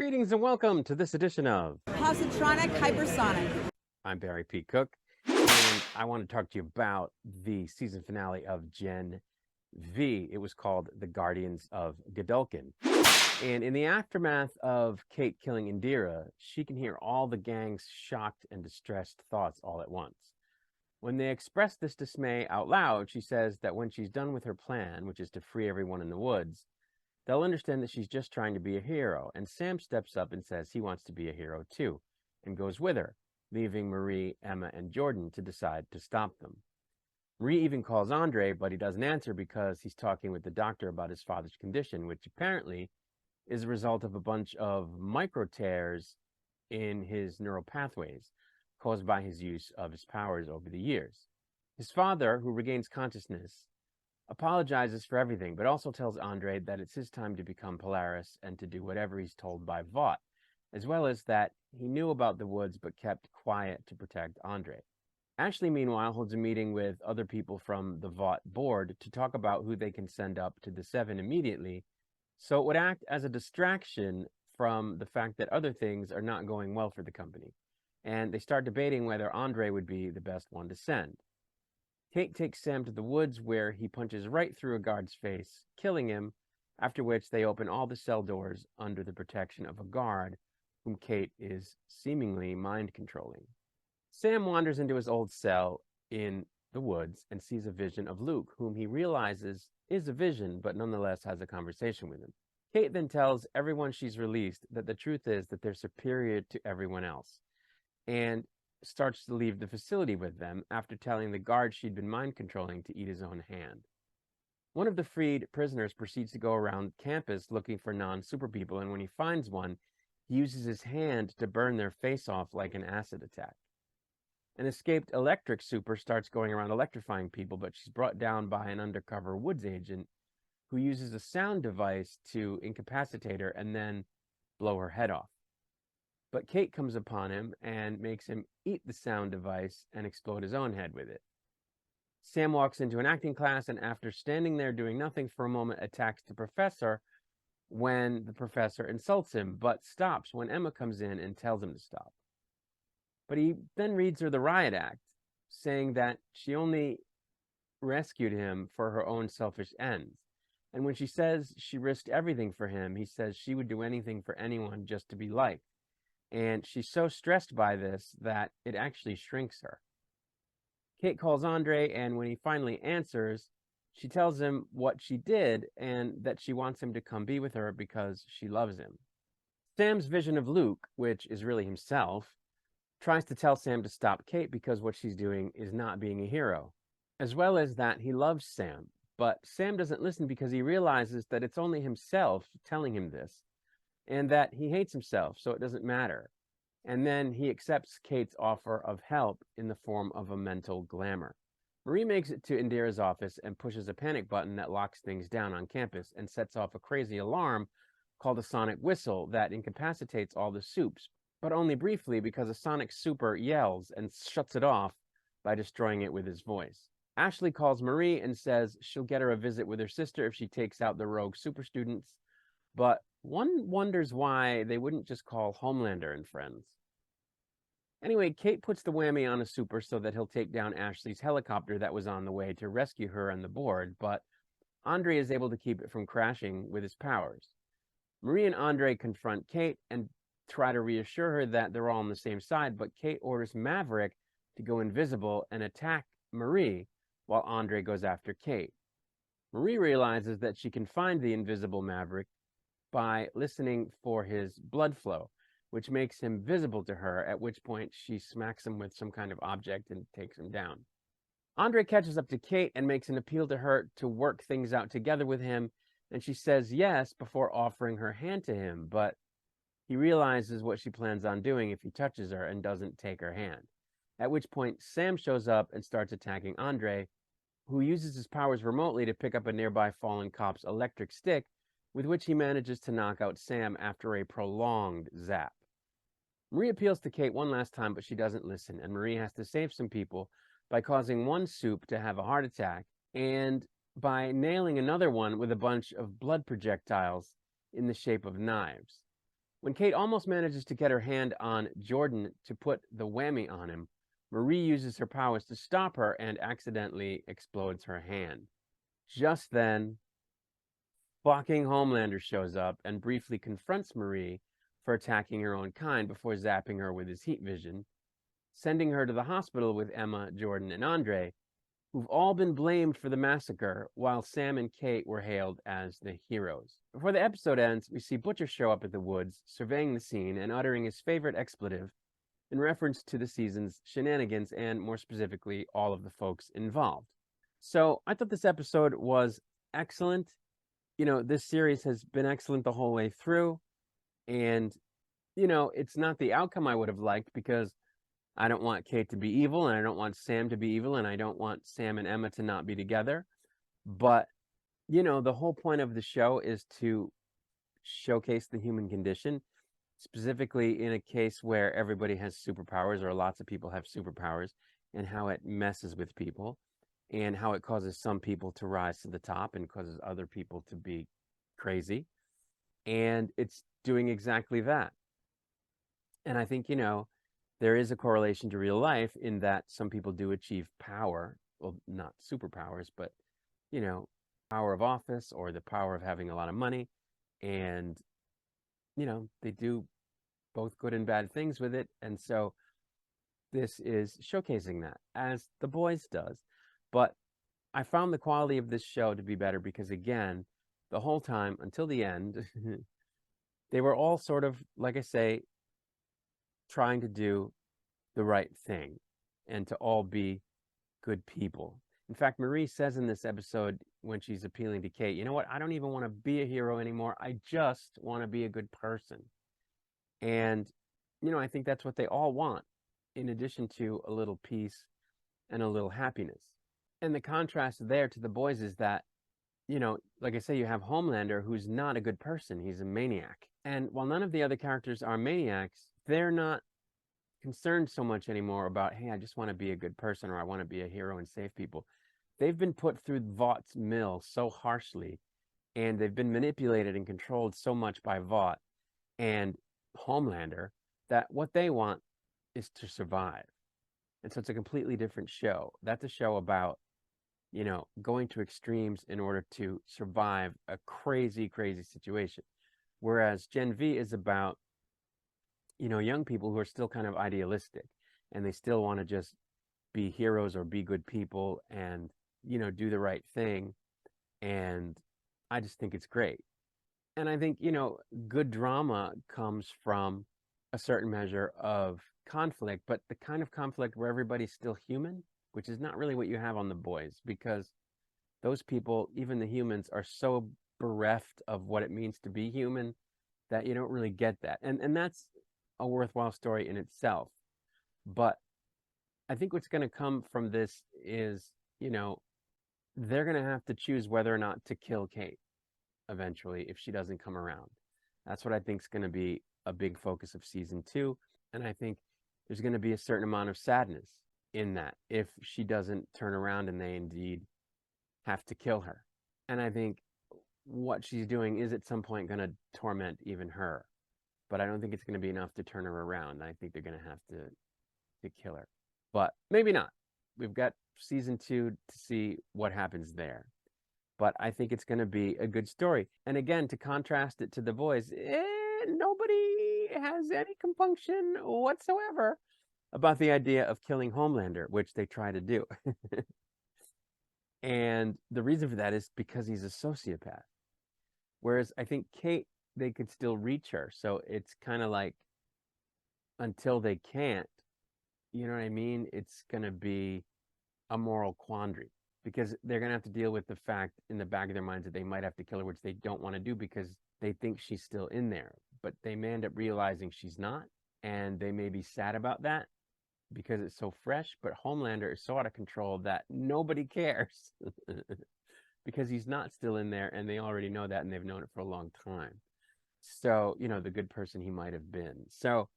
Greetings and welcome to this edition of Positronic Hypersonic. I'm Barry P. Cook, and I want to talk to you about the season finale of Gen V. It was called The Guardians of Godolkin. And in the aftermath of Kate killing Indira, she can hear all the gang's shocked and distressed thoughts all at once. When they express this dismay out loud, she says that when she's done with her plan, which is to free everyone in the woods, they'll understand that she's just trying to be a hero. And Sam steps up and says he wants to be a hero too, and goes with her, leaving Marie, Emma, and Jordan to decide to stop them. Marie even calls Andre, but he doesn't answer because he's talking with the doctor about his father's condition, which apparently is a result of a bunch of micro tears in his neural pathways caused by his use of his powers over the years. His father, who regains consciousness, apologizes for everything, but also tells Andre that it's his time to become Polaris and to do whatever he's told by Vought, as well as that he knew about the woods but kept quiet to protect Andre. Ashley, meanwhile, holds a meeting with other people from the Vought board to talk about who they can send up to the Seven immediately, so it would act as a distraction from the fact that other things are not going well for the company, and they start debating whether Andre would be the best one to send. Kate takes Sam to the woods where he punches right through a guard's face, killing him, after which they open all the cell doors under the protection of a guard whom Kate is seemingly mind controlling. Sam wanders into his old cell in the woods and sees a vision of Luke, whom he realizes is a vision but nonetheless has a conversation with him. Kate then tells everyone she's released that the truth is that they're superior to everyone else, and starts to leave the facility with them after telling the guard she'd been mind controlling to eat his own hand. One of the freed prisoners proceeds to go around campus looking for non-super people, and when he finds one, he uses his hand to burn their face off like an acid attack. An escaped electric super starts going around electrifying people, but she's brought down by an undercover woods agent who uses a sound device to incapacitate her and then blow her head off. But Kate comes upon him and makes him eat the sound device and explode his own head with it. Sam walks into an acting class and after standing there doing nothing for a moment, attacks the professor when the professor insults him, but stops when Emma comes in and tells him to stop. But he then reads her the riot act, saying that she only rescued him for her own selfish ends. And when she says she risked everything for him, he says she would do anything for anyone just to be liked. And she's so stressed by this that it actually shrinks her. Kate calls Andre, and when he finally answers, she tells him what she did and that she wants him to come be with her because she loves him. Sam's vision of Luke, which is really himself, tries to tell Sam to stop Kate because what she's doing is not being a hero, as well as that he loves Sam. But Sam doesn't listen because he realizes that it's only himself telling him this, and that he hates himself, so it doesn't matter. And then he accepts Kate's offer of help in the form of a mental glamour. Marie makes it to Indira's office and pushes a panic button that locks things down on campus and sets off a crazy alarm called a sonic whistle that incapacitates all the supes, but only briefly because a sonic super yells and shuts it off by destroying it with his voice. Ashley calls Marie and says she'll get her a visit with her sister if she takes out the rogue super students, but one wonders why they wouldn't just call Homelander and friends. Anyway, Kate puts the whammy on a super so that he'll take down Ashley's helicopter that was on the way to rescue her and the board, but Andre is able to keep it from crashing with his powers. Marie and Andre confront Kate and try to reassure her that they're all on the same side, but Kate orders Maverick to go invisible and attack Marie while Andre goes after Kate. Marie realizes that she can find the invisible Maverick by listening for his blood flow, which makes him visible to her, at which point she smacks him with some kind of object and takes him down. Andre catches up to Kate and makes an appeal to her to work things out together with him, and she says yes before offering her hand to him, but he realizes what she plans on doing if he touches her and doesn't take her hand, at which point Sam shows up and starts attacking Andre, who uses his powers remotely to pick up a nearby fallen cop's electric stick, with which he manages to knock out Sam after a prolonged zap. Marie appeals to Kate one last time, but she doesn't listen, and Marie has to save some people by causing one soup to have a heart attack and by nailing another one with a bunch of blood projectiles in the shape of knives. When Kate almost manages to get her hand on Jordan to put the whammy on him, Marie uses her powers to stop her and accidentally explodes her hand. Just then, fucking Homelander shows up and briefly confronts Marie for attacking her own kind before zapping her with his heat vision, sending her to the hospital with Emma, Jordan, and Andre, who've all been blamed for the massacre, while Sam and Kate were hailed as the heroes. Before the episode ends, we see Butcher show up at the woods, surveying the scene and uttering his favorite expletive in reference to the season's shenanigans and, more specifically, all of the folks involved. So I thought this episode was excellent. You know, this series has been excellent the whole way through. And, you know, it's not the outcome I would have liked, because I don't want Kate to be evil, and I don't want Sam to be evil, and I don't want Sam and Emma to not be together. But, you know, the whole point of the show is to showcase the human condition, specifically in a case where everybody has superpowers, or lots of people have superpowers, and how it messes with people, and how it causes some people to rise to the top and causes other people to be crazy. And it's doing exactly that. And I think, you know, there is a correlation to real life in that some people do achieve power. Well, not superpowers, but, you know, power of office or the power of having a lot of money. And, you know, they do both good and bad things with it. And so this is showcasing that, as The Boys does. But I found the quality of this show to be better because, again, the whole time until the end, they were all sort of, like I say, trying to do the right thing and to all be good people. In fact, Marie says in this episode, when she's appealing to Kate, you know what? I don't even want to be a hero anymore. I just want to be a good person. And, you know, I think that's what they all want, in addition to a little peace and a little happiness. And the contrast there to The Boys is that, you know, like I say, you have Homelander, who's not a good person. He's a maniac. And while none of the other characters are maniacs, they're not concerned so much anymore about, hey, I just want to be a good person, or I want to be a hero and save people. They've been put through Vought's mill so harshly, and they've been manipulated and controlled so much by Vought and Homelander, that what they want is to survive. And so it's a completely different show. That's a show about, you know, going to extremes in order to survive a crazy, crazy situation. Whereas Gen V is about, you know, young people who are still kind of idealistic, and they still want to just be heroes or be good people and, you know, do the right thing. And I just think it's great. And I think, you know, good drama comes from a certain measure of conflict, but the kind of conflict where everybody's still human, which is not really what you have on The Boys, because those people, even the humans, are so bereft of what it means to be human that you don't really get that. And that's a worthwhile story in itself. But I think what's going to come from this is, you know, they're going to have to choose whether or not to kill Kate eventually if she doesn't come around. That's what I think is going to be a big focus of season 2. And I think there's going to be a certain amount of sadness in that if she doesn't turn around and they indeed have to kill her. And I think what she's doing is at some point going to torment even her. But I don't think it's going to be enough to turn her around. I think they're going to have to kill her. But maybe not. We've got season 2 to see what happens there. But I think it's going to be a good story. And again, to contrast it to The Boys, nobody has any compunction whatsoever about the idea of killing Homelander, which they try to do. And the reason for that is because he's a sociopath. Whereas I think Kate, they could still reach her. So it's kind of like, until they can't, you know what I mean? It's going to be a moral quandary, because they're going to have to deal with the fact in the back of their minds that they might have to kill her, which they don't want to do because they think she's still in there. But they may end up realizing she's not, and they may be sad about that because it's so fresh. But Homelander is so out of control that nobody cares because he's not still in there, and they already know that, and they've known it for a long time. So, you know, the good person he might have been. So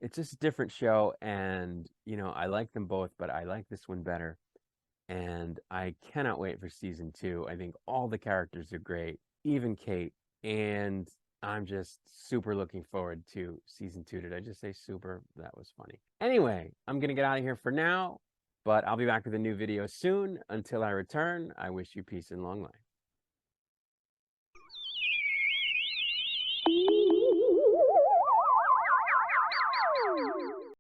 it's just a different show, and, you know, I like them both, but I like this one better. And I cannot wait for season 2. I think all the characters are great, even Kate. And I'm just super looking forward to season 2. Did I just say super? That was funny. Anyway, I'm going to get out of here for now, but I'll be back with a new video soon. Until I return, I wish you peace and long life.